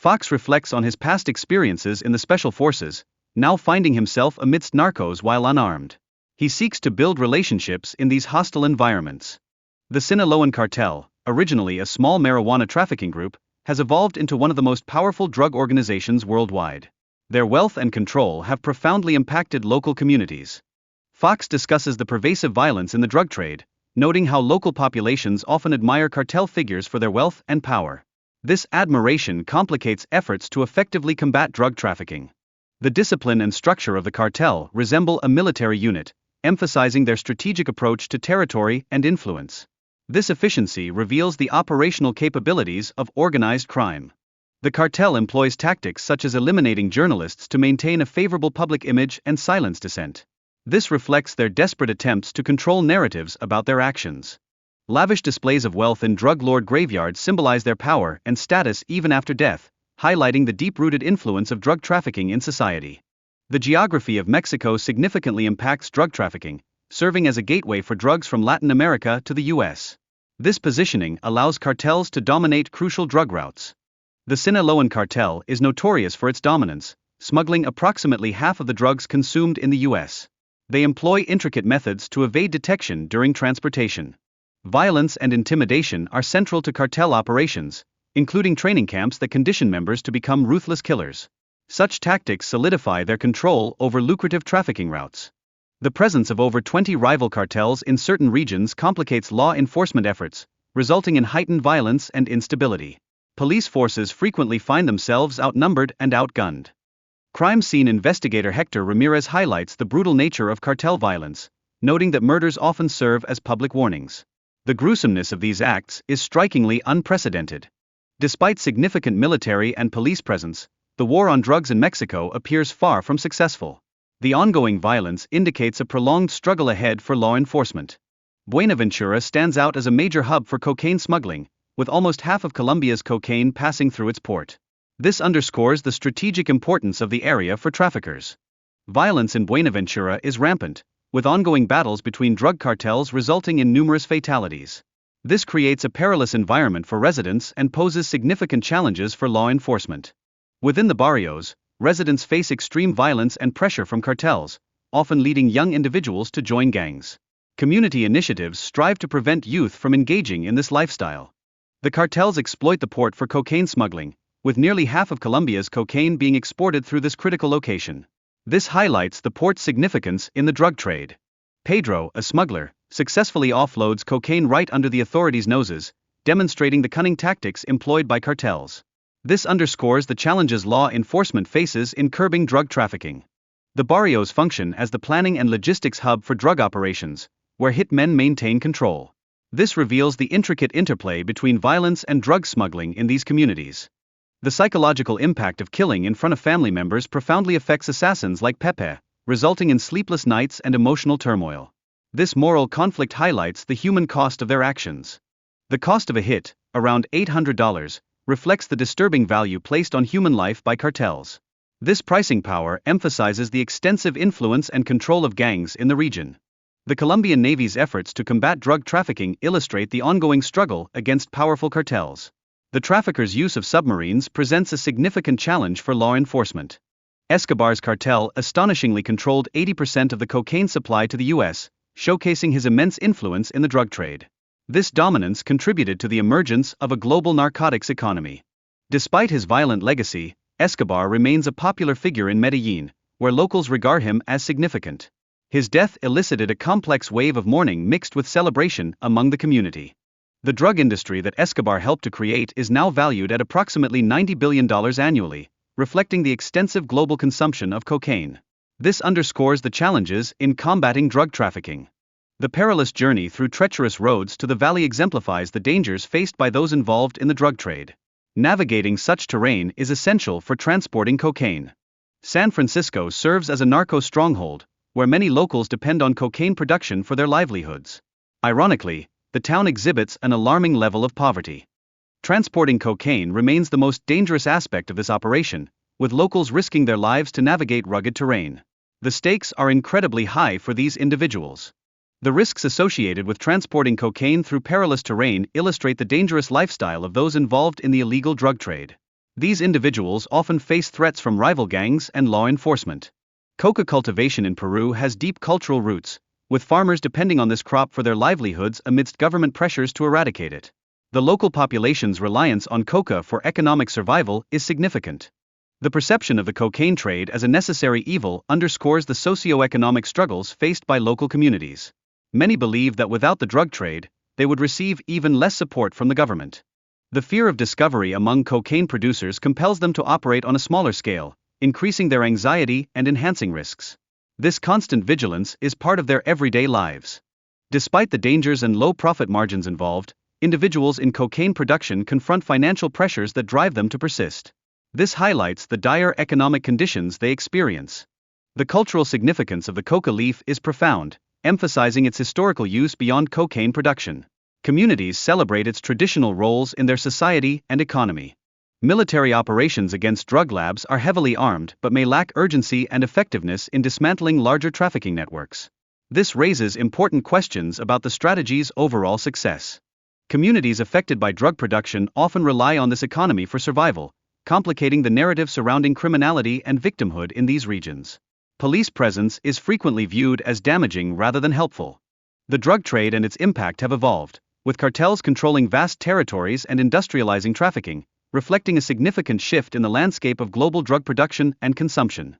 Fox reflects on his past experiences in the Special Forces, now finding himself amidst narcos while unarmed. He seeks to build relationships in these hostile environments. The Sinaloan cartel, originally a small marijuana trafficking group, has evolved into one of the most powerful drug organizations worldwide. Their wealth and control have profoundly impacted local communities. Fox discusses the pervasive violence in the drug trade, noting how local populations often admire cartel figures for their wealth and power. This admiration complicates efforts to effectively combat drug trafficking. The discipline and structure of the cartel resemble a military unit, emphasizing their strategic approach to territory and influence. This efficiency reveals the operational capabilities of organized crime. The cartel employs tactics such as eliminating journalists to maintain a favorable public image and silence dissent. This reflects their desperate attempts to control narratives about their actions. Lavish displays of wealth in drug lord graveyards symbolize their power and status even after death, highlighting the deep-rooted influence of drug trafficking in society. The geography of Mexico significantly impacts drug trafficking, serving as a gateway for drugs from Latin America to the U.S. This positioning allows cartels to dominate crucial drug routes. The Sinaloan cartel is notorious for its dominance, smuggling approximately half of the drugs consumed in the U.S. They employ intricate methods to evade detection during transportation. Violence and intimidation are central to cartel operations, including training camps that condition members to become ruthless killers. Such tactics solidify their control over lucrative trafficking routes. The presence of over 20 rival cartels in certain regions complicates law enforcement efforts, resulting in heightened violence and instability. Police forces frequently find themselves outnumbered and outgunned. Crime scene investigator Hector Ramirez highlights the brutal nature of cartel violence, noting that murders often serve as public warnings. The gruesomeness of these acts is strikingly unprecedented. Despite significant military and police presence, the war on drugs in Mexico appears far from successful. The ongoing violence indicates a prolonged struggle ahead for law enforcement. Buenaventura stands out as a major hub for cocaine smuggling, with almost half of Colombia's cocaine passing through its port. This underscores the strategic importance of the area for traffickers. Violence in Buenaventura is rampant, with ongoing battles between drug cartels resulting in numerous fatalities. This creates a perilous environment for residents and poses significant challenges for law enforcement. Within the barrios, residents face extreme violence and pressure from cartels, often leading young individuals to join gangs. Community initiatives strive to prevent youth from engaging in this lifestyle. The cartels exploit the port for cocaine smuggling, with nearly half of Colombia's cocaine being exported through this critical location. This highlights the port's significance in the drug trade. Pedro, a smuggler, successfully offloads cocaine right under the authorities' noses, demonstrating the cunning tactics employed by cartels. This underscores the challenges law enforcement faces in curbing drug trafficking. The barrios function as the planning and logistics hub for drug operations, where hitmen maintain control. This reveals the intricate interplay between violence and drug smuggling in these communities. The psychological impact of killing in front of family members profoundly affects assassins like Pepe, resulting in sleepless nights and emotional turmoil. This moral conflict highlights the human cost of their actions. The cost of a hit, around $800, reflects the disturbing value placed on human life by cartels. This pricing power emphasizes the extensive influence and control of gangs in the region. The Colombian Navy's efforts to combat drug trafficking illustrate the ongoing struggle against powerful cartels. The traffickers' use of submarines presents a significant challenge for law enforcement. Escobar's cartel astonishingly controlled 80% of the cocaine supply to the U.S., showcasing his immense influence in the drug trade. This dominance contributed to the emergence of a global narcotics economy. Despite his violent legacy, Escobar remains a popular figure in Medellin, where locals regard him as significant. His death elicited a complex wave of mourning mixed with celebration among the community. The drug industry that Escobar helped to create is now valued at approximately $90 billion annually, reflecting the extensive global consumption of cocaine. This underscores the challenges in combating drug trafficking. The perilous journey through treacherous roads to the valley exemplifies the dangers faced by those involved in the drug trade. Navigating such terrain is essential for transporting cocaine. San Francisco serves as a narco stronghold, where many locals depend on cocaine production for their livelihoods. Ironically, the town exhibits an alarming level of poverty. Transporting cocaine remains the most dangerous aspect of this operation, with locals risking their lives to navigate rugged terrain. The stakes are incredibly high for these individuals. The risks associated with transporting cocaine through perilous terrain illustrate the dangerous lifestyle of those involved in the illegal drug trade. These individuals often face threats from rival gangs and law enforcement. Coca cultivation in Peru has deep cultural roots, with farmers depending on this crop for their livelihoods amidst government pressures to eradicate it. The local population's reliance on coca for economic survival is significant. The perception of the cocaine trade as a necessary evil underscores the socio-economic struggles faced by local communities. Many believe that without the drug trade, they would receive even less support from the government. The fear of discovery among cocaine producers compels them to operate on a smaller scale, increasing their anxiety and enhancing risks. This constant vigilance is part of their everyday lives. Despite the dangers and low profit margins involved, individuals in cocaine production confront financial pressures that drive them to persist. This highlights the dire economic conditions they experience. The cultural significance of the coca leaf is profound, emphasizing its historical use beyond cocaine production. Communities celebrate its traditional roles in their society and economy. Military operations against drug labs are heavily armed but may lack urgency and effectiveness in dismantling larger trafficking networks. This raises important questions about the strategy's overall success. Communities affected by drug production often rely on this economy for survival, complicating the narrative surrounding criminality and victimhood in these regions. Police presence is frequently viewed as damaging rather than helpful. The drug trade and its impact have evolved, with cartels controlling vast territories and industrializing trafficking, reflecting a significant shift in the landscape of global drug production and consumption.